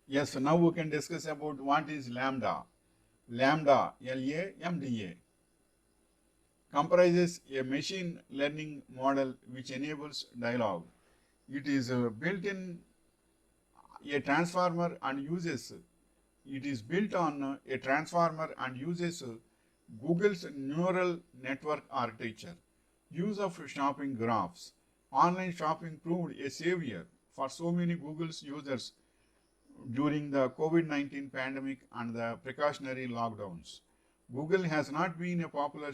Yes, so now we can discuss about what is LaMDA. LaMDA, L-A-M-D-A, comprises a machine learning model which enables dialogue. It is built in a transformer and uses it is built on a transformer and uses Google's neural network architecture. Use of shopping graphs. Online shopping proved a savior for so many Google's users during the COVID-19 pandemic and the precautionary lockdowns. Google has not been a popular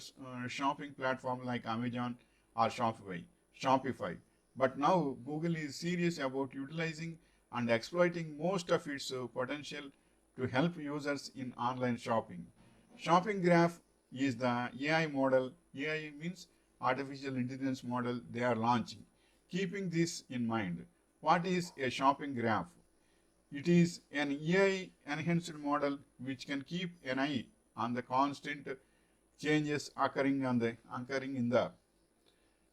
shopping platform like Amazon or Shopify, but now Google is serious about utilizing and exploiting most of its potential to help users in online shopping. Shopping graph is the AI model. AI means artificial intelligence model they are launching. Keeping this in mind, what is a shopping graph? It is an AI enhanced model which can keep an eye on the constant changes occurring in the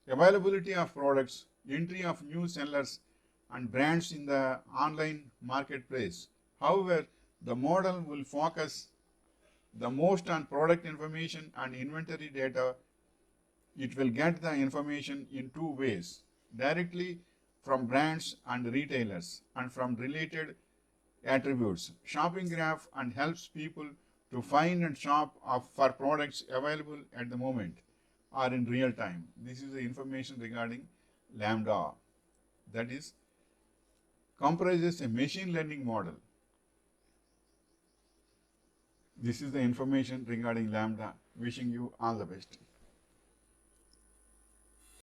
availability of products, entry of new sellers and brands in the online marketplace. However, the model will focus the most on product information and inventory data. It will get the information in two ways: directly from brands and retailers and from related attributes. Shopping graph and helps people to find and shop for products available at the moment or in real time. This is the information regarding LaMDA, that is comprises a machine learning model. This is the information regarding LaMDA. Wishing you all the best.